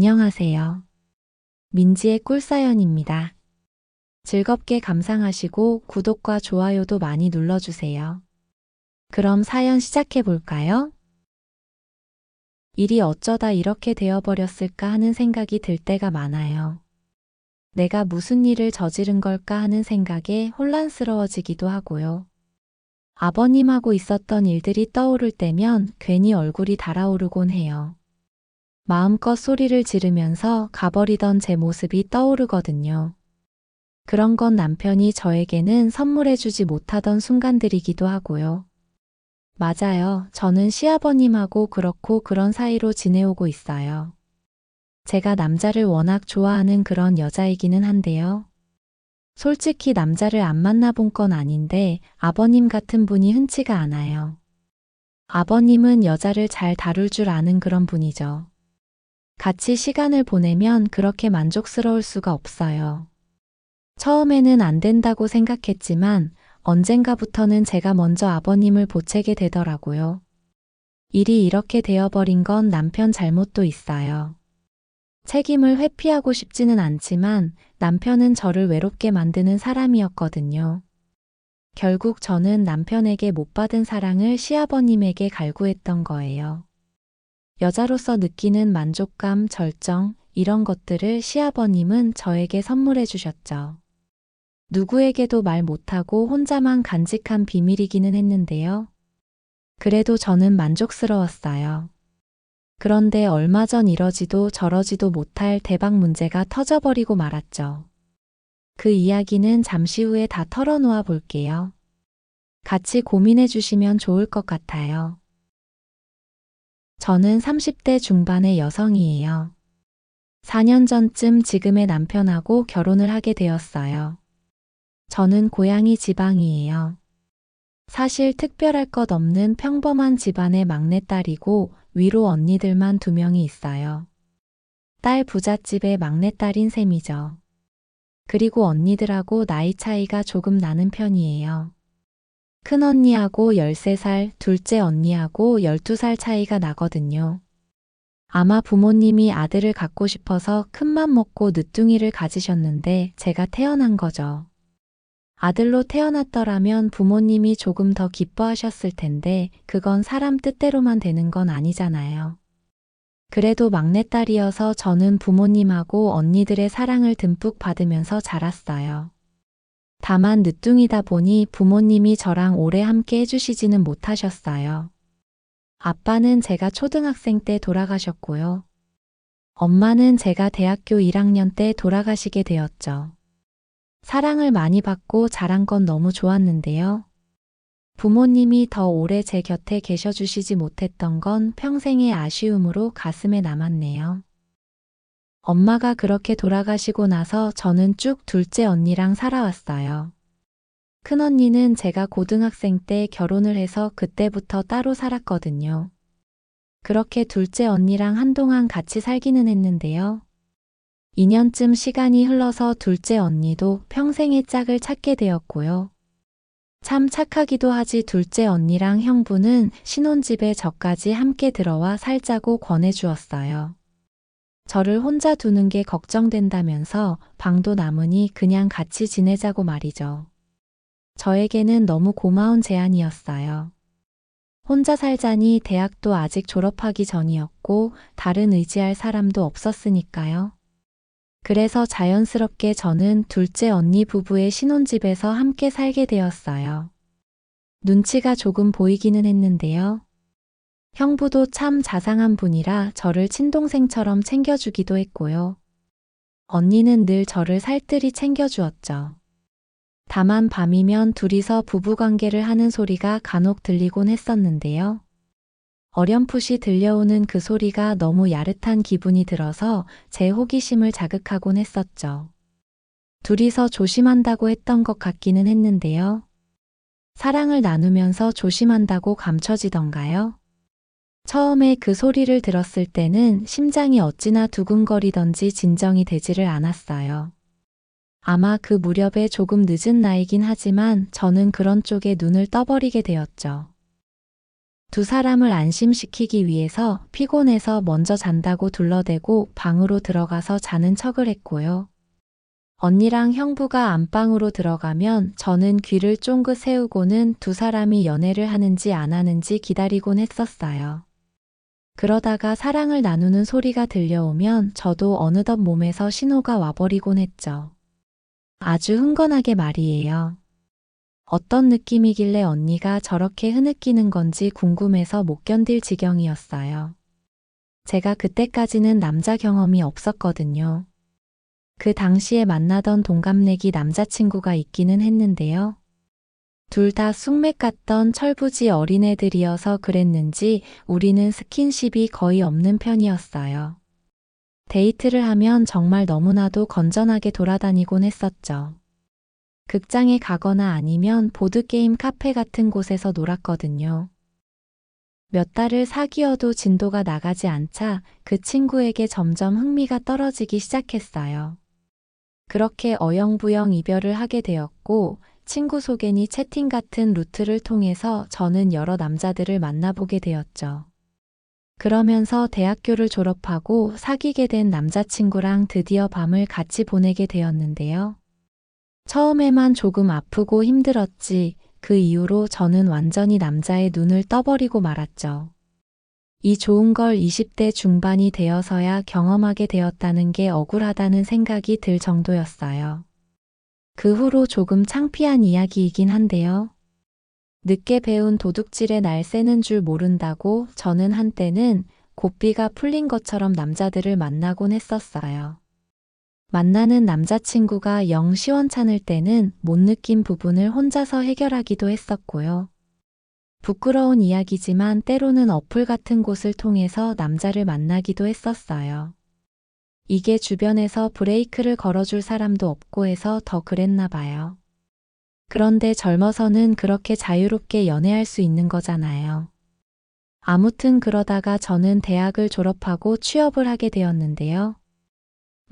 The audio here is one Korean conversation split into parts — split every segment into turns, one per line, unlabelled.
안녕하세요. 민지의 꿀사연입니다. 즐겁게 감상하시고 구독과 좋아요도 많이 눌러주세요. 그럼 사연 시작해 볼까요? 일이 어쩌다 이렇게 되어버렸을까 하는 생각이 들 때가 많아요. 내가 무슨 일을 저지른 걸까 하는 생각에 혼란스러워지기도 하고요. 아버님하고 있었던 일들이 떠오를 때면 괜히 얼굴이 달아오르곤 해요. 마음껏 소리를 지르면서 가버리던 제 모습이 떠오르거든요. 그런 건 남편이 저에게는 선물해주지 못하던 순간들이기도 하고요. 맞아요. 저는 시아버님하고 그렇고 그런 사이로 지내오고 있어요. 제가 남자를 워낙 좋아하는 그런 여자이기는 한데요. 솔직히 남자를 안 만나본 건 아닌데 아버님 같은 분이 흔치가 않아요. 아버님은 여자를 잘 다룰 줄 아는 그런 분이죠. 같이 시간을 보내면 그렇게 만족스러울 수가 없어요. 처음에는 안 된다고 생각했지만 언젠가부터는 제가 먼저 아버님을 보채게 되더라고요. 일이 이렇게 되어버린 건 남편 잘못도 있어요. 책임을 회피하고 싶지는 않지만 남편은 저를 외롭게 만드는 사람이었거든요. 결국 저는 남편에게 못 받은 사랑을 시아버님에게 갈구했던 거예요. 여자로서 느끼는 만족감, 절정, 이런 것들을 시아버님은 저에게 선물해 주셨죠. 누구에게도 말 못하고 혼자만 간직한 비밀이기는 했는데요. 그래도 저는 만족스러웠어요. 그런데 얼마 전 이러지도 저러지도 못할 대박 문제가 터져버리고 말았죠. 그 이야기는 잠시 후에 다 털어놓아 볼게요. 같이 고민해 주시면 좋을 것 같아요. 저는 30대 중반의 여성이에요. 4년 전쯤 지금의 남편하고 결혼을 하게 되었어요. 저는 고향이 지방이에요. 사실 특별할 것 없는 평범한 집안의 막내딸이고 위로 언니들만 2명이 있어요. 딸 부잣집의 막내딸인 셈이죠. 그리고 언니들하고 나이 차이가 조금 나는 편이에요. 큰 언니하고 13살, 둘째 언니하고 12살 차이가 나거든요. 아마 부모님이 아들을 갖고 싶어서 큰맘 먹고 늦둥이를 가지셨는데 제가 태어난 거죠. 아들로 태어났더라면 부모님이 조금 더 기뻐하셨을 텐데 그건 사람 뜻대로만 되는 건 아니잖아요. 그래도 막내딸이어서 저는 부모님하고 언니들의 사랑을 듬뿍 받으면서 자랐어요. 다만 늦둥이다 보니 부모님이 저랑 오래 함께 해주시지는 못하셨어요. 아빠는 제가 초등학생 때 돌아가셨고요. 엄마는 제가 대학교 1학년 때 돌아가시게 되었죠. 사랑을 많이 받고 자란 건 너무 좋았는데요. 부모님이 더 오래 제 곁에 계셔주시지 못했던 건 평생의 아쉬움으로 가슴에 남았네요. 엄마가 그렇게 돌아가시고 나서 저는 쭉 둘째 언니랑 살아왔어요. 큰언니는 제가 고등학생 때 결혼을 해서 그때부터 따로 살았거든요. 그렇게 둘째 언니랑 한동안 같이 살기는 했는데요. 2년쯤 시간이 흘러서 둘째 언니도 평생의 짝을 찾게 되었고요. 참 착하기도 하지 둘째 언니랑 형부는 신혼집에 저까지 함께 들어와 살자고 권해주었어요. 저를 혼자 두는 게 걱정된다면서 방도 남으니 그냥 같이 지내자고 말이죠. 저에게는 너무 고마운 제안이었어요. 혼자 살자니 대학도 아직 졸업하기 전이었고 다른 의지할 사람도 없었으니까요. 그래서 자연스럽게 저는 둘째 언니 부부의 신혼집에서 함께 살게 되었어요. 눈치가 조금 보이기는 했는데요. 형부도 참 자상한 분이라 저를 친동생처럼 챙겨주기도 했고요. 언니는 늘 저를 살뜰히 챙겨주었죠. 다만 밤이면 둘이서 부부관계를 하는 소리가 간혹 들리곤 했었는데요. 어렴풋이 들려오는 그 소리가 너무 야릇한 기분이 들어서 제 호기심을 자극하곤 했었죠. 둘이서 조심한다고 했던 것 같기는 했는데요. 사랑을 나누면서 조심한다고 감춰지던가요? 처음에 그 소리를 들었을 때는 심장이 어찌나 두근거리던지 진정이 되지를 않았어요. 아마 그 무렵에 조금 늦은 나이긴 하지만 저는 그런 쪽에 눈을 떠버리게 되었죠. 두 사람을 안심시키기 위해서 피곤해서 먼저 잔다고 둘러대고 방으로 들어가서 자는 척을 했고요. 언니랑 형부가 안방으로 들어가면 저는 귀를 쫑긋 세우고는 두 사람이 연애를 하는지 안 하는지 기다리곤 했었어요. 그러다가 사랑을 나누는 소리가 들려오면 저도 어느덧 몸에서 신호가 와버리곤 했죠. 아주 흥건하게 말이에요. 어떤 느낌이길래 언니가 저렇게 흐느끼는 건지 궁금해서 못 견딜 지경이었어요. 제가 그때까지는 남자 경험이 없었거든요. 그 당시에 만나던 동갑내기 남자친구가 있기는 했는데요. 둘 다 쑥맥 같던 철부지 어린애들이어서 그랬는지 우리는 스킨십이 거의 없는 편이었어요. 데이트를 하면 정말 너무나도 건전하게 돌아다니곤 했었죠. 극장에 가거나 아니면 보드게임 카페 같은 곳에서 놀았거든요. 몇 달을 사귀어도 진도가 나가지 않자 그 친구에게 점점 흥미가 떨어지기 시작했어요. 그렇게 어영부영 이별을 하게 되었고 친구 소개니 채팅 같은 루트를 통해서 저는 여러 남자들을 만나보게 되었죠. 그러면서 대학교를 졸업하고 사귀게 된 남자친구랑 드디어 밤을 같이 보내게 되었는데요. 처음에만 조금 아프고 힘들었지 그 이후로 저는 완전히 남자의 눈을 떠버리고 말았죠. 이 좋은 걸 20대 중반이 되어서야 경험하게 되었다는 게 억울하다는 생각이 들 정도였어요. 그 후로 조금 창피한 이야기이긴 한데요. 늦게 배운 도둑질의 날 새는 줄 모른다고 저는 한때는 고삐가 풀린 것처럼 남자들을 만나곤 했었어요. 만나는 남자친구가 영 시원찮을 때는 못 느낀 부분을 혼자서 해결하기도 했었고요. 부끄러운 이야기지만 때로는 어플 같은 곳을 통해서 남자를 만나기도 했었어요. 이게 주변에서 브레이크를 걸어줄 사람도 없고 해서 더 그랬나 봐요. 그런데 젊어서는 그렇게 자유롭게 연애할 수 있는 거잖아요. 아무튼 그러다가 저는 대학을 졸업하고 취업을 하게 되었는데요.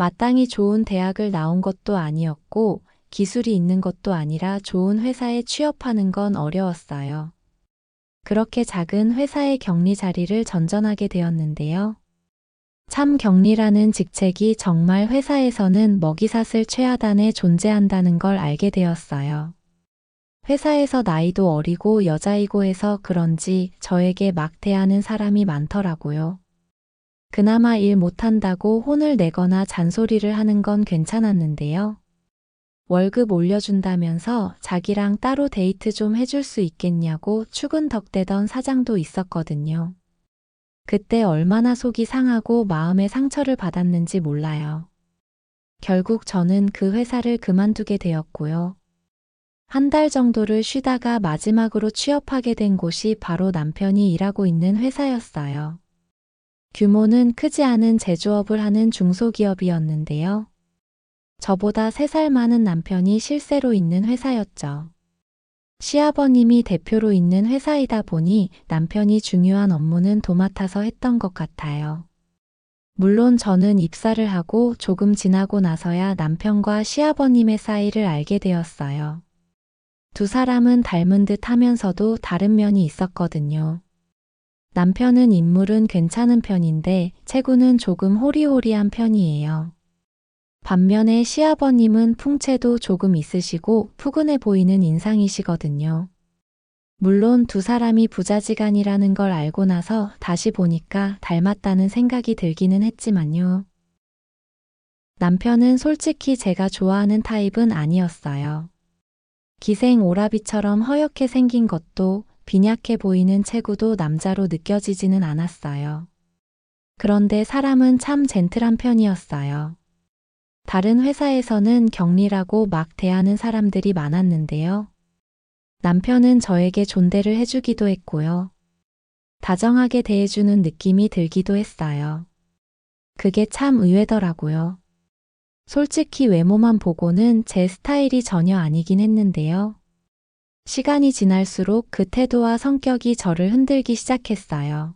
마땅히 좋은 대학을 나온 것도 아니었고 기술이 있는 것도 아니라 좋은 회사에 취업하는 건 어려웠어요. 그렇게 작은 회사의 격리 자리를 전전하게 되었는데요. 참 격리라는 직책이 정말 회사에서는 먹이사슬 최하단에 존재한다는 걸 알게 되었어요. 회사에서 나이도 어리고 여자이고 해서 그런지 저에게 막 대하는 사람이 많더라고요. 그나마 일 못한다고 혼을 내거나 잔소리를 하는 건 괜찮았는데요. 월급 올려준다면서 자기랑 따로 데이트 좀 해줄 수 있겠냐고 추근덕대던 사장도 있었거든요. 그때 얼마나 속이 상하고 마음의 상처를 받았는지 몰라요. 결국 저는 그 회사를 그만두게 되었고요. 한 달 정도를 쉬다가 마지막으로 취업하게 된 곳이 바로 남편이 일하고 있는 회사였어요. 규모는 크지 않은 제조업을 하는 중소기업이었는데요. 저보다 3살 많은 남편이 실세로 있는 회사였죠. 시아버님이 대표로 있는 회사이다 보니 남편이 중요한 업무는 도맡아서 했던 것 같아요. 물론 저는 입사를 하고 조금 지나고 나서야 남편과 시아버님의 사이를 알게 되었어요. 두 사람은 닮은 듯 하면서도 다른 면이 있었거든요. 남편은 인물은 괜찮은 편인데 체구는 조금 호리호리한 편이에요. 반면에 시아버님은 풍채도 조금 있으시고 푸근해 보이는 인상이시거든요. 물론 두 사람이 부자지간이라는 걸 알고 나서 다시 보니까 닮았다는 생각이 들기는 했지만요. 남편은 솔직히 제가 좋아하는 타입은 아니었어요. 기생 오라비처럼 허옇게 생긴 것도 빈약해 보이는 체구도 남자로 느껴지지는 않았어요. 그런데 사람은 참 젠틀한 편이었어요. 다른 회사에서는 격리라고 막 대하는 사람들이 많았는데요. 남편은 저에게 존대를 해주기도 했고요. 다정하게 대해주는 느낌이 들기도 했어요. 그게 참 의외더라고요. 솔직히 외모만 보고는 제 스타일이 전혀 아니긴 했는데요. 시간이 지날수록 그 태도와 성격이 저를 흔들기 시작했어요.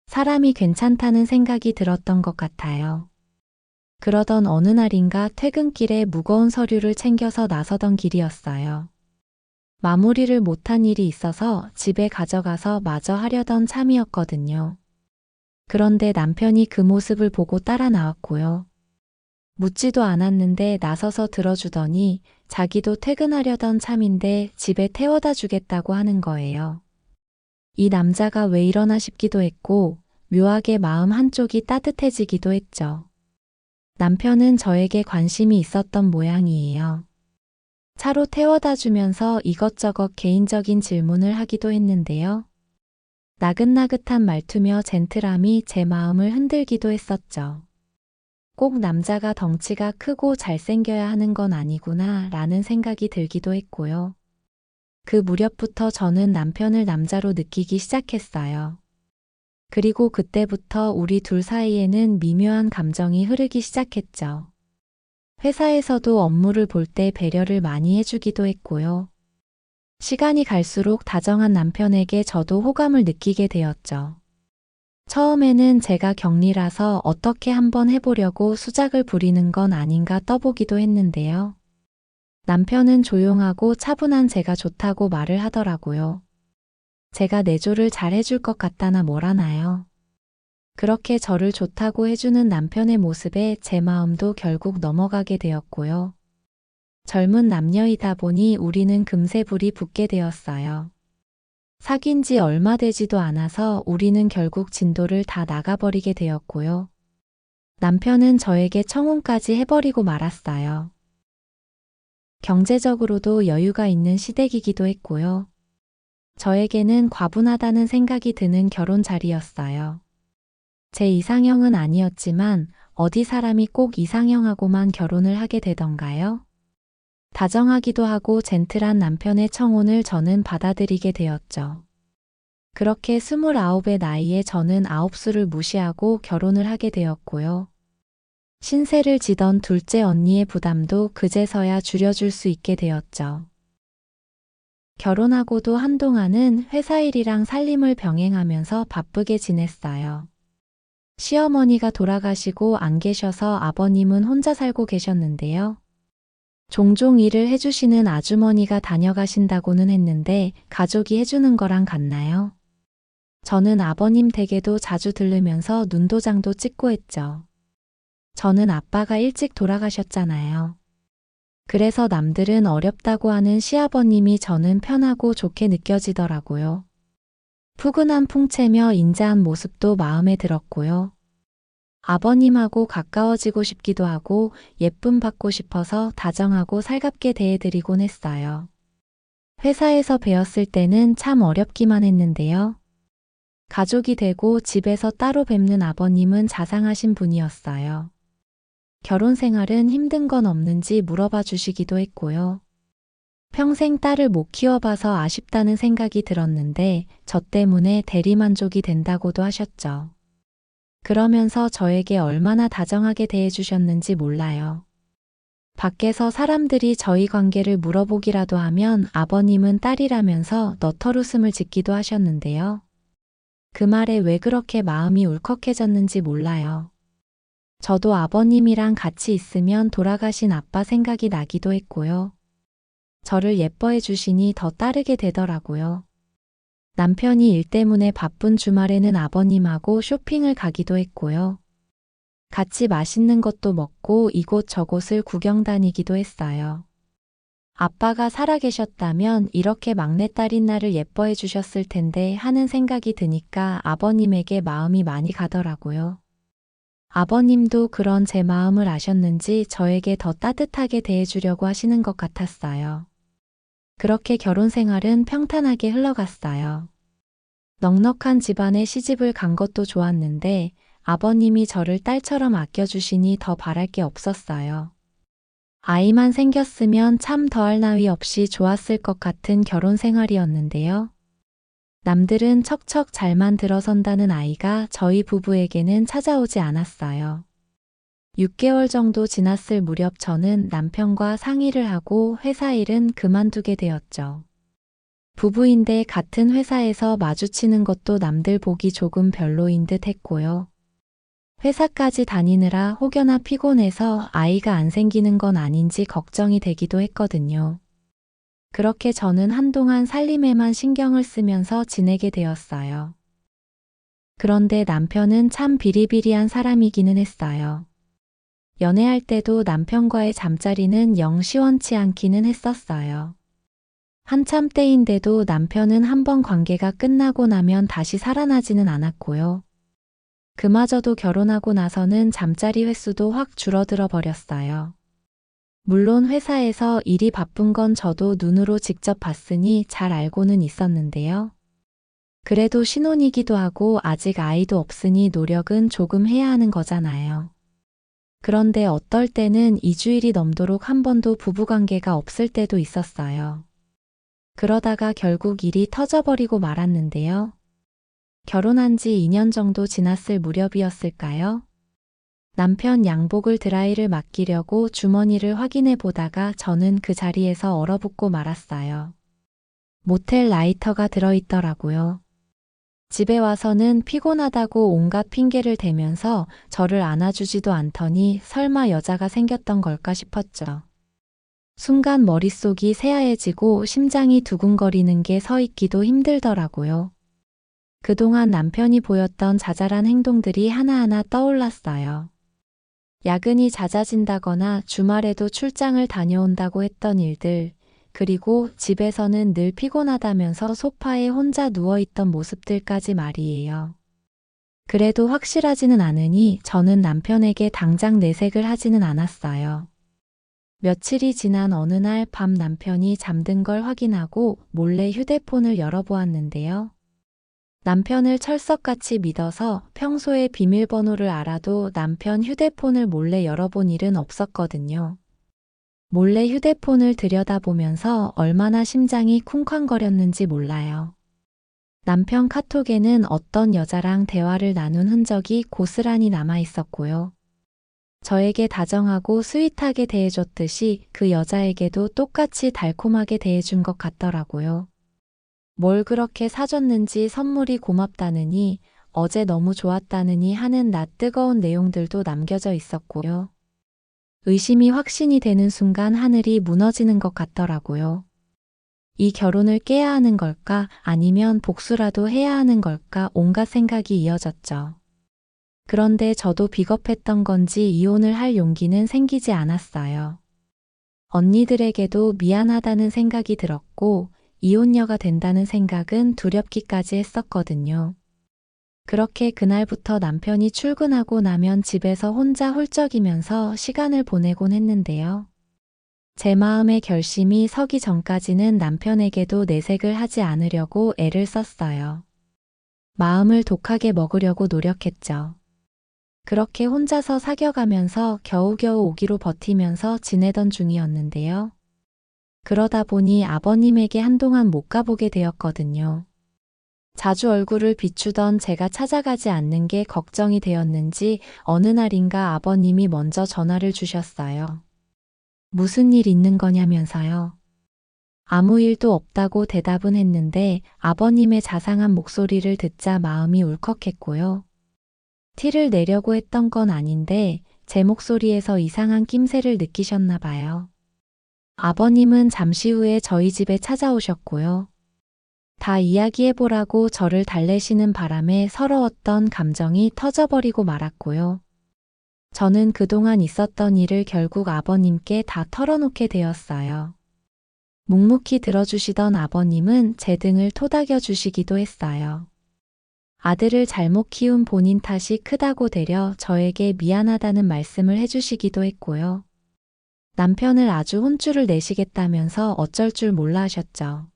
사람이 괜찮다는 생각이 들었던 것 같아요. 그러던 어느 날인가 퇴근길에 무거운 서류를 챙겨서 나서던 길이었어요. 마무리를 못한 일이 있어서 집에 가져가서 마저 하려던 참이었거든요. 그런데 남편이 그 모습을 보고 따라 나왔고요. 묻지도 않았는데 나서서 들어주더니 자기도 퇴근하려던 참인데 집에 태워다 주겠다고 하는 거예요. 이 남자가 왜 이러나 싶기도 했고 묘하게 마음 한쪽이 따뜻해지기도 했죠. 남편은 저에게 관심이 있었던 모양이에요. 차로 태워다 주면서 이것저것 개인적인 질문을 하기도 했는데요. 나긋나긋한 말투며 젠틀함이 제 마음을 흔들기도 했었죠. 꼭 남자가 덩치가 크고 잘생겨야 하는 건 아니구나 라는 생각이 들기도 했고요. 그 무렵부터 저는 남편을 남자로 느끼기 시작했어요. 그리고 그때부터 우리 둘 사이에는 미묘한 감정이 흐르기 시작했죠. 회사에서도 업무를 볼 때 배려를 많이 해주기도 했고요. 시간이 갈수록 다정한 남편에게 저도 호감을 느끼게 되었죠. 처음에는 제가 격리라서 어떻게 한번 해보려고 수작을 부리는 건 아닌가 떠보기도 했는데요. 남편은 조용하고 차분한 제가 좋다고 말을 하더라고요. 제가 내조를 잘 해줄 것 같다나 뭐라나요. 그렇게 저를 좋다고 해주는 남편의 모습에 제 마음도 결국 넘어가게 되었고요. 젊은 남녀이다 보니 우리는 금세 불이 붙게 되었어요. 사귄 지 얼마 되지도 않아서 우리는 결국 진도를 다 나가버리게 되었고요. 남편은 저에게 청혼까지 해버리고 말았어요. 경제적으로도 여유가 있는 시댁이기도 했고요. 저에게는 과분하다는 생각이 드는 결혼 자리였어요. 제 이상형은 아니었지만 어디 사람이 꼭 이상형하고만 결혼을 하게 되던가요? 다정하기도 하고 젠틀한 남편의 청혼을 저는 받아들이게 되었죠. 그렇게 29의 나이에 저는 9수를 무시하고 결혼을 하게 되었고요. 신세를 지던 둘째 언니의 부담도 그제서야 줄여줄 수 있게 되었죠. 결혼하고도 한동안은 회사 일이랑 살림을 병행하면서 바쁘게 지냈어요. 시어머니가 돌아가시고 안 계셔서 아버님은 혼자 살고 계셨는데요. 종종 일을 해주시는 아주머니가 다녀가신다고는 했는데 가족이 해주는 거랑 같나요? 저는 아버님 댁에도 자주 들르면서 눈도장도 찍고 했죠. 저는 아빠가 일찍 돌아가셨잖아요. 그래서 남들은 어렵다고 하는 시아버님이 저는 편하고 좋게 느껴지더라고요. 푸근한 풍채며 인자한 모습도 마음에 들었고요. 아버님하고 가까워지고 싶기도 하고 예쁨 받고 싶어서 다정하고 살갑게 대해드리곤 했어요. 회사에서 뵈었을 때는 참 어렵기만 했는데요. 가족이 되고 집에서 따로 뵙는 아버님은 자상하신 분이었어요. 결혼 생활은 힘든 건 없는지 물어봐 주시기도 했고요. 평생 딸을 못 키워봐서 아쉽다는 생각이 들었는데 저 때문에 대리만족이 된다고도 하셨죠. 그러면서 저에게 얼마나 다정하게 대해주셨는지 몰라요. 밖에서 사람들이 저희 관계를 물어보기라도 하면 아버님은 딸이라면서 너털웃음을 짓기도 하셨는데요. 그 말에 왜 그렇게 마음이 울컥해졌는지 몰라요. 저도 아버님이랑 같이 있으면 돌아가신 아빠 생각이 나기도 했고요. 저를 예뻐해 주시니 더 따르게 되더라고요. 남편이 일 때문에 바쁜 주말에는 아버님하고 쇼핑을 가기도 했고요. 같이 맛있는 것도 먹고 이곳 저곳을 구경 다니기도 했어요. 아빠가 살아계셨다면 이렇게 막내딸인 나를 예뻐해 주셨을 텐데 하는 생각이 드니까 아버님에게 마음이 많이 가더라고요. 아버님도 그런 제 마음을 아셨는지 저에게 더 따뜻하게 대해주려고 하시는 것 같았어요. 그렇게 결혼 생활은 평탄하게 흘러갔어요. 넉넉한 집안에 시집을 간 것도 좋았는데 아버님이 저를 딸처럼 아껴주시니 더 바랄 게 없었어요. 아이만 생겼으면 참 더할 나위 없이 좋았을 것 같은 결혼 생활이었는데요. 남들은 척척 잘만 들어선다는 아이가 저희 부부에게는 찾아오지 않았어요. 6개월 정도 지났을 무렵 저는 남편과 상의를 하고 회사 일은 그만두게 되었죠. 부부인데 같은 회사에서 마주치는 것도 남들 보기 조금 별로인 듯 했고요. 회사까지 다니느라 혹여나 피곤해서 아이가 안 생기는 건 아닌지 걱정이 되기도 했거든요. 그렇게 저는 한동안 살림에만 신경을 쓰면서 지내게 되었어요. 그런데 남편은 참 비리비리한 사람이기는 했어요. 연애할 때도 남편과의 잠자리는 영 시원치 않기는 했었어요. 한참 때인데도 남편은 한번 관계가 끝나고 나면 다시 살아나지는 않았고요. 그마저도 결혼하고 나서는 잠자리 횟수도 확 줄어들어 버렸어요. 물론 회사에서 일이 바쁜 건 저도 눈으로 직접 봤으니 잘 알고는 있었는데요. 그래도 신혼이기도 하고 아직 아이도 없으니 노력은 조금 해야 하는 거잖아요. 그런데 어떨 때는 2주일이 넘도록 한 번도 부부관계가 없을 때도 있었어요. 그러다가 결국 일이 터져버리고 말았는데요. 결혼한 지 2년 정도 지났을 무렵이었을까요? 남편 양복을 드라이를 맡기려고 주머니를 확인해 보다가 저는 그 자리에서 얼어붙고 말았어요. 모텔 라이터가 들어있더라고요. 집에 와서는 피곤하다고 온갖 핑계를 대면서 저를 안아주지도 않더니 설마 여자가 생겼던 걸까 싶었죠. 순간 머릿속이 새하얘지고 심장이 두근거리는 게 서 있기도 힘들더라고요. 그동안 남편이 보였던 자잘한 행동들이 하나하나 떠올랐어요. 야근이 잦아진다거나 주말에도 출장을 다녀온다고 했던 일들, 그리고 집에서는 늘 피곤하다면서 소파에 혼자 누워있던 모습들까지 말이에요. 그래도 확실하지는 않으니 저는 남편에게 당장 내색을 하지는 않았어요. 며칠이 지난 어느 날 밤 남편이 잠든 걸 확인하고 몰래 휴대폰을 열어보았는데요. 남편을 철석같이 믿어서 평소에 비밀번호를 알아도 남편 휴대폰을 몰래 열어본 일은 없었거든요. 몰래 휴대폰을 들여다보면서 얼마나 심장이 쿵쾅거렸는지 몰라요. 남편 카톡에는 어떤 여자랑 대화를 나눈 흔적이 고스란히 남아 있었고요. 저에게 다정하고 스윗하게 대해줬듯이 그 여자에게도 똑같이 달콤하게 대해준 것 같더라고요. 뭘 그렇게 사줬는지 선물이 고맙다느니 어제 너무 좋았다느니 하는 낯 뜨거운 내용들도 남겨져 있었고요. 의심이 확신이 되는 순간 하늘이 무너지는 것 같더라고요. 이 결혼을 깨야 하는 걸까 아니면 복수라도 해야 하는 걸까 온갖 생각이 이어졌죠. 그런데 저도 비겁했던 건지 이혼을 할 용기는 생기지 않았어요. 언니들에게도 미안하다는 생각이 들었고 이혼녀가 된다는 생각은 두렵기까지 했었거든요. 그렇게 그날부터 남편이 출근하고 나면 집에서 혼자 훌쩍이면서 시간을 보내곤 했는데요. 제 마음의 결심이 서기 전까지는 남편에게도 내색을 하지 않으려고 애를 썼어요. 마음을 독하게 먹으려고 노력했죠. 그렇게 혼자서 사겨가면서 겨우겨우 5기로 버티면서 지내던 중이었는데요. 그러다 보니 아버님에게 한동안 못 가보게 되었거든요. 자주 얼굴을 비추던 제가 찾아가지 않는 게 걱정이 되었는지 어느 날인가 아버님이 먼저 전화를 주셨어요. 무슨 일 있는 거냐면서요. 아무 일도 없다고 대답은 했는데 아버님의 자상한 목소리를 듣자 마음이 울컥했고요. 티를 내려고 했던 건 아닌데 제 목소리에서 이상한 낌새를 느끼셨나 봐요. 아버님은 잠시 후에 저희 집에 찾아오셨고요. 다 이야기해보라고 저를 달래시는 바람에 서러웠던 감정이 터져버리고 말았고요. 저는 그동안 있었던 일을 결국 아버님께 다 털어놓게 되었어요. 묵묵히 들어주시던 아버님은 제 등을 토닥여 주시기도 했어요. 아들을 잘못 키운 본인 탓이 크다고 되려 저에게 미안하다는 말씀을 해주시기도 했고요. 남편을 아주 혼쭐을 내시겠다면서 어쩔 줄 몰라 하셨죠.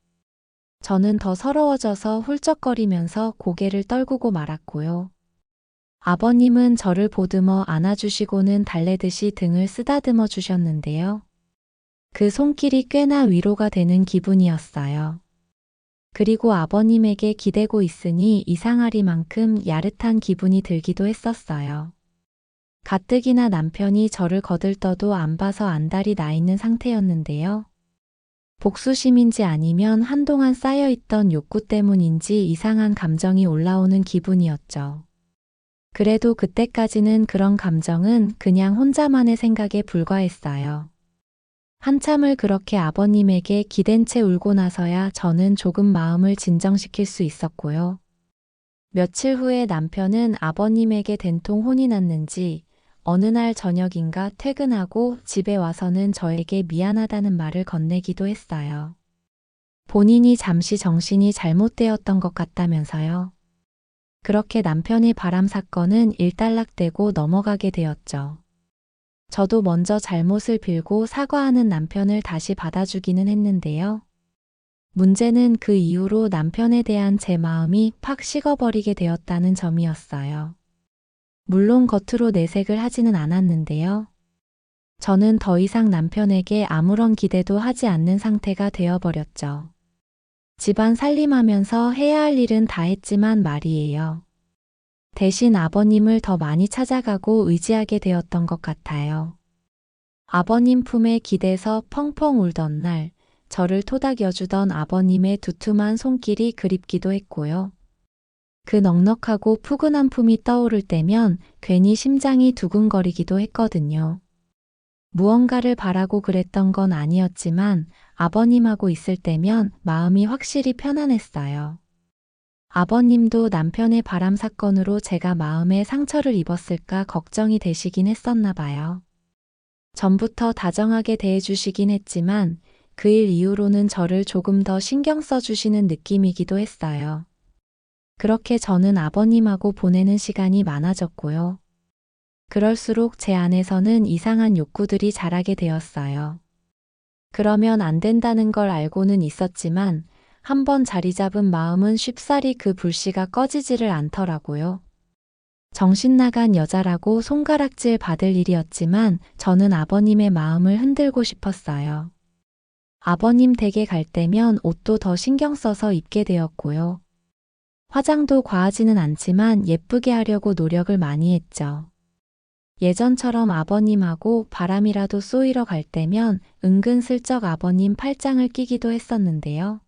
저는 더 서러워져서 훌쩍거리면서 고개를 떨구고 말았고요. 아버님은 저를 보듬어 안아주시고는 달래듯이 등을 쓰다듬어 주셨는데요. 그 손길이 꽤나 위로가 되는 기분이었어요. 그리고 아버님에게 기대고 있으니 이상하리만큼 야릇한 기분이 들기도 했었어요. 가뜩이나 남편이 저를 거들떠도 안 봐서 안달이 나 있는 상태였는데요. 복수심인지 아니면 한동안 쌓여있던 욕구 때문인지 이상한 감정이 올라오는 기분이었죠. 그래도 그때까지는 그런 감정은 그냥 혼자만의 생각에 불과했어요. 한참을 그렇게 아버님에게 기댄 채 울고 나서야 저는 조금 마음을 진정시킬 수 있었고요. 며칠 후에 남편은 아버님에게 된통 혼이 났는지 어느 날 저녁인가 퇴근하고 집에 와서는 저에게 미안하다는 말을 건네기도 했어요. 본인이 잠시 정신이 잘못되었던 것 같다면서요. 그렇게 남편의 바람 사건은 일단락되고 넘어가게 되었죠. 저도 먼저 잘못을 빌고 사과하는 남편을 다시 받아주기는 했는데요. 문제는 그 이후로 남편에 대한 제 마음이 팍 식어버리게 되었다는 점이었어요. 물론 겉으로 내색을 하지는 않았는데요. 저는 더 이상 남편에게 아무런 기대도 하지 않는 상태가 되어버렸죠. 집안 살림하면서 해야 할 일은 다 했지만 말이에요. 대신 아버님을 더 많이 찾아가고 의지하게 되었던 것 같아요. 아버님 품에 기대서 펑펑 울던 날, 저를 토닥여주던 아버님의 두툼한 손길이 그립기도 했고요. 그 넉넉하고 푸근한 품이 떠오를 때면 괜히 심장이 두근거리기도 했거든요. 무언가를 바라고 그랬던 건 아니었지만 아버님하고 있을 때면 마음이 확실히 편안했어요. 아버님도 남편의 바람 사건으로 제가 마음에 상처를 입었을까 걱정이 되시긴 했었나 봐요. 전부터 다정하게 대해주시긴 했지만 그 일 이후로는 저를 조금 더 신경 써주시는 느낌이기도 했어요. 그렇게 저는 아버님하고 보내는 시간이 많아졌고요. 그럴수록 제 안에서는 이상한 욕구들이 자라게 되었어요. 그러면 안 된다는 걸 알고는 있었지만 한번 자리 잡은 마음은 쉽사리 그 불씨가 꺼지지를 않더라고요. 정신 나간 여자라고 손가락질 받을 일이었지만 저는 아버님의 마음을 흔들고 싶었어요. 아버님 댁에 갈 때면 옷도 더 신경 써서 입게 되었고요. 화장도 과하지는 않지만 예쁘게 하려고 노력을 많이 했죠. 예전처럼 아버님하고 바람이라도 쏘이러 갈 때면 은근슬쩍 아버님 팔짱을 끼기도 했었는데요.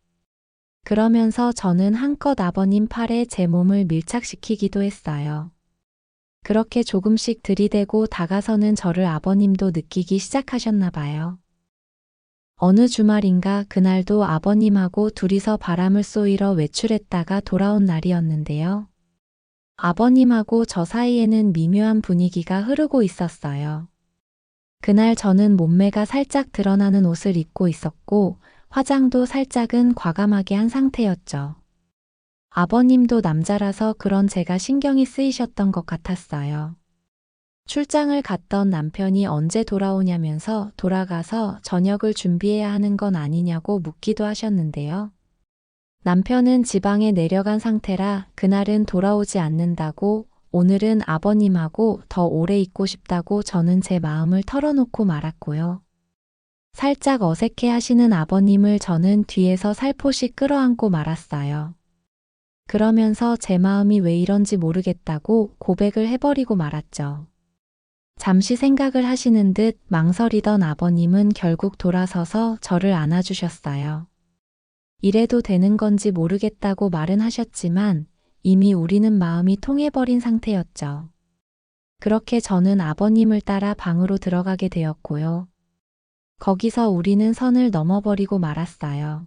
그러면서 저는 한껏 아버님 팔에 제 몸을 밀착시키기도 했어요. 그렇게 조금씩 들이대고 다가서는 저를 아버님도 느끼기 시작하셨나 봐요. 어느 주말인가 그날도 아버님하고 둘이서 바람을 쏘이러 외출했다가 돌아온 날이었는데요. 아버님하고 저 사이에는 미묘한 분위기가 흐르고 있었어요. 그날 저는 몸매가 살짝 드러나는 옷을 입고 있었고 화장도 살짝은 과감하게 한 상태였죠. 아버님도 남자라서 그런 제가 신경이 쓰이셨던 것 같았어요. 출장을 갔던 남편이 언제 돌아오냐면서 돌아가서 저녁을 준비해야 하는 건 아니냐고 묻기도 하셨는데요. 남편은 지방에 내려간 상태라 그날은 돌아오지 않는다고 오늘은 아버님하고 더 오래 있고 싶다고 저는 제 마음을 털어놓고 말았고요. 살짝 어색해 하시는 아버님을 저는 뒤에서 살포시 끌어안고 말았어요. 그러면서 제 마음이 왜 이런지 모르겠다고 고백을 해버리고 말았죠. 잠시 생각을 하시는 듯 망설이던 아버님은 결국 돌아서서 저를 안아주셨어요. 이래도 되는 건지 모르겠다고 말은 하셨지만 이미 우리는 마음이 통해버린 상태였죠. 그렇게 저는 아버님을 따라 방으로 들어가게 되었고요. 거기서 우리는 선을 넘어버리고 말았어요.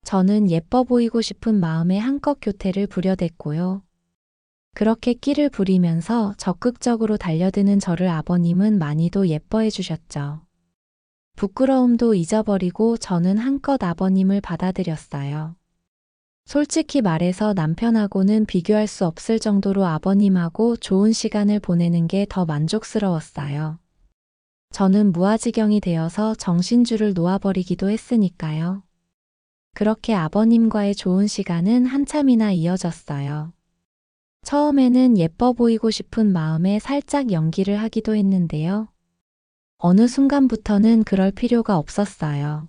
저는 예뻐 보이고 싶은 마음에 한껏 교태를 부려댔고요. 그렇게 끼를 부리면서 적극적으로 달려드는 저를 아버님은 많이도 예뻐해 주셨죠. 부끄러움도 잊어버리고 저는 한껏 아버님을 받아들였어요. 솔직히 말해서 남편하고는 비교할 수 없을 정도로 아버님하고 좋은 시간을 보내는 게 더 만족스러웠어요. 저는 무아지경이 되어서 정신줄을 놓아버리기도 했으니까요. 그렇게 아버님과의 좋은 시간은 한참이나 이어졌어요. 처음에는 예뻐 보이고 싶은 마음에 살짝 연기를 하기도 했는데요. 어느 순간부터는 그럴 필요가 없었어요.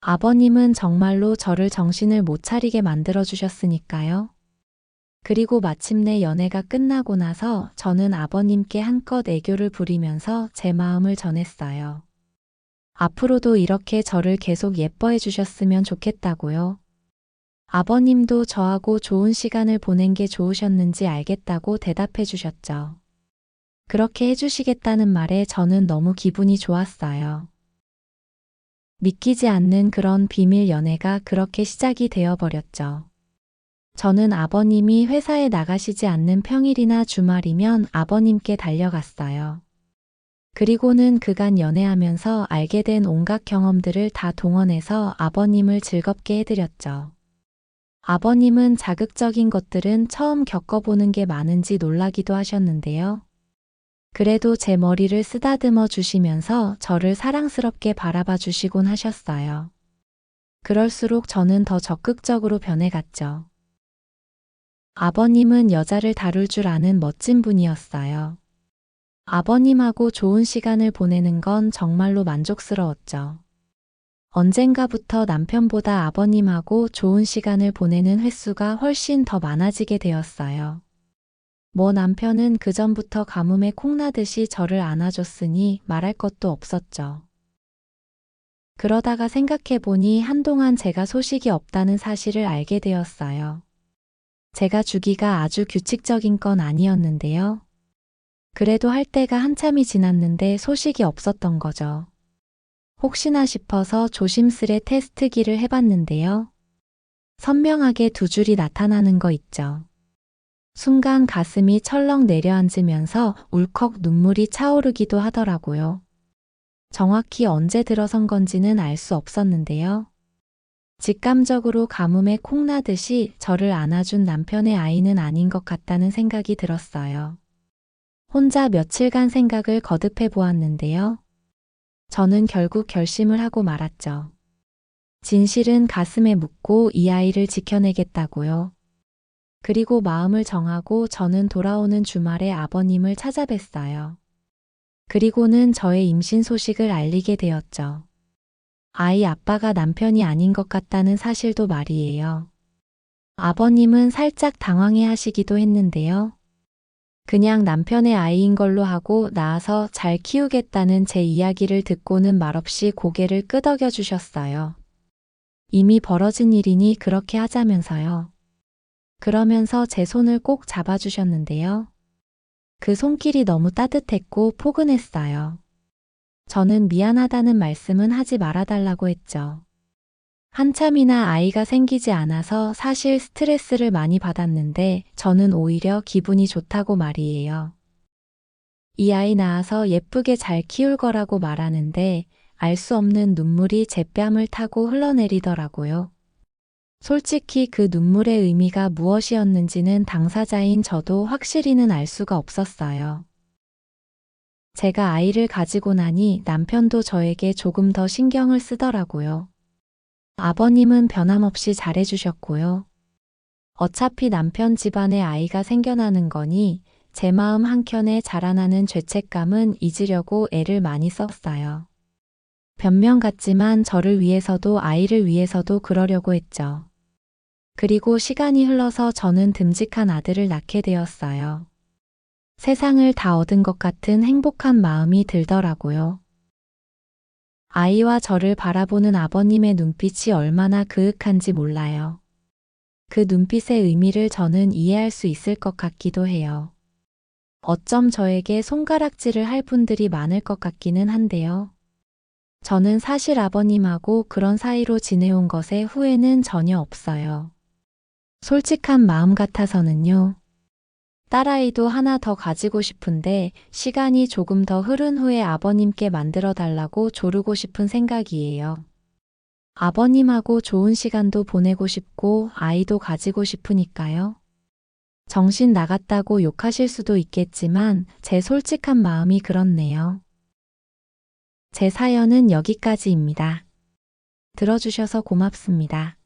아버님은 정말로 저를 정신을 못 차리게 만들어주셨으니까요. 그리고 마침내 연애가 끝나고 나서 저는 아버님께 한껏 애교를 부리면서 제 마음을 전했어요. 앞으로도 이렇게 저를 계속 예뻐해 주셨으면 좋겠다고요. 아버님도 저하고 좋은 시간을 보낸 게 좋으셨는지 알겠다고 대답해 주셨죠. 그렇게 해주시겠다는 말에 저는 너무 기분이 좋았어요. 믿기지 않는 그런 비밀 연애가 그렇게 시작이 되어버렸죠. 저는 아버님이 회사에 나가시지 않는 평일이나 주말이면 아버님께 달려갔어요. 그리고는 그간 연애하면서 알게 된 온갖 경험들을 다 동원해서 아버님을 즐겁게 해드렸죠. 아버님은 자극적인 것들은 처음 겪어보는 게 많은지 놀라기도 하셨는데요. 그래도 제 머리를 쓰다듬어 주시면서 저를 사랑스럽게 바라봐 주시곤 하셨어요. 그럴수록 저는 더 적극적으로 변해갔죠. 아버님은 여자를 다룰 줄 아는 멋진 분이었어요. 아버님하고 좋은 시간을 보내는 건 정말로 만족스러웠죠. 언젠가부터 남편보다 아버님하고 좋은 시간을 보내는 횟수가 훨씬 더 많아지게 되었어요. 뭐 남편은 그전부터 가뭄에 콩나듯이 저를 안아줬으니 말할 것도 없었죠. 그러다가 생각해보니 한동안 제가 소식이 없다는 사실을 알게 되었어요. 제가 주기가 아주 규칙적인 건 아니었는데요. 그래도 할 때가 한참이 지났는데 소식이 없었던 거죠. 혹시나 싶어서 조심스레 테스트기를 해봤는데요. 선명하게 두 줄이 나타나는 거 있죠. 순간 가슴이 철렁 내려앉으면서 울컥 눈물이 차오르기도 하더라고요. 정확히 언제 들어선 건지는 알 수 없었는데요. 직감적으로 가뭄에 콩나듯이 저를 안아준 남편의 아이는 아닌 것 같다는 생각이 들었어요. 혼자 며칠간 생각을 거듭해 보았는데요. 저는 결국 결심을 하고 말았죠. 진실은 가슴에 묻고 이 아이를 지켜내겠다고요. 그리고 마음을 정하고 저는 돌아오는 주말에 아버님을 찾아뵀어요. 그리고는 저의 임신 소식을 알리게 되었죠. 아이 아빠가 남편이 아닌 것 같다는 사실도 말이에요. 아버님은 살짝 당황해 하시기도 했는데요. 그냥 남편의 아이인 걸로 하고 낳아서 잘 키우겠다는 제 이야기를 듣고는 말없이 고개를 끄덕여 주셨어요. 이미 벌어진 일이니 그렇게 하자면서요. 그러면서 제 손을 꼭 잡아주셨는데요. 그 손길이 너무 따뜻했고 포근했어요. 저는 미안하다는 말씀은 하지 말아달라고 했죠. 한참이나 아이가 생기지 않아서 사실 스트레스를 많이 받았는데 저는 오히려 기분이 좋다고 말이에요. 이 아이 낳아서 예쁘게 잘 키울 거라고 말하는데 알 수 없는 눈물이 제 뺨을 타고 흘러내리더라고요. 솔직히 그 눈물의 의미가 무엇이었는지는 당사자인 저도 확실히는 알 수가 없었어요. 제가 아이를 가지고 나니 남편도 저에게 조금 더 신경을 쓰더라고요. 아버님은 변함없이 잘해주셨고요. 어차피 남편 집안에 아이가 생겨나는 거니 제 마음 한켠에 자라나는 죄책감은 잊으려고 애를 많이 썼어요. 변명 같지만 저를 위해서도 아이를 위해서도 그러려고 했죠. 그리고 시간이 흘러서 저는 듬직한 아들을 낳게 되었어요. 세상을 다 얻은 것 같은 행복한 마음이 들더라고요. 아이와 저를 바라보는 아버님의 눈빛이 얼마나 그윽한지 몰라요. 그 눈빛의 의미를 저는 이해할 수 있을 것 같기도 해요. 어쩜 저에게 손가락질을 할 분들이 많을 것 같기는 한데요. 저는 사실 아버님하고 그런 사이로 지내온 것에 후회는 전혀 없어요. 솔직한 마음 같아서는요. 딸아이도 하나 더 가지고 싶은데 시간이 조금 더 흐른 후에 아버님께 만들어 달라고 조르고 싶은 생각이에요. 아버님하고 좋은 시간도 보내고 싶고 아이도 가지고 싶으니까요. 정신 나갔다고 욕하실 수도 있겠지만 제 솔직한 마음이 그렇네요. 제 사연은 여기까지입니다. 들어주셔서 고맙습니다.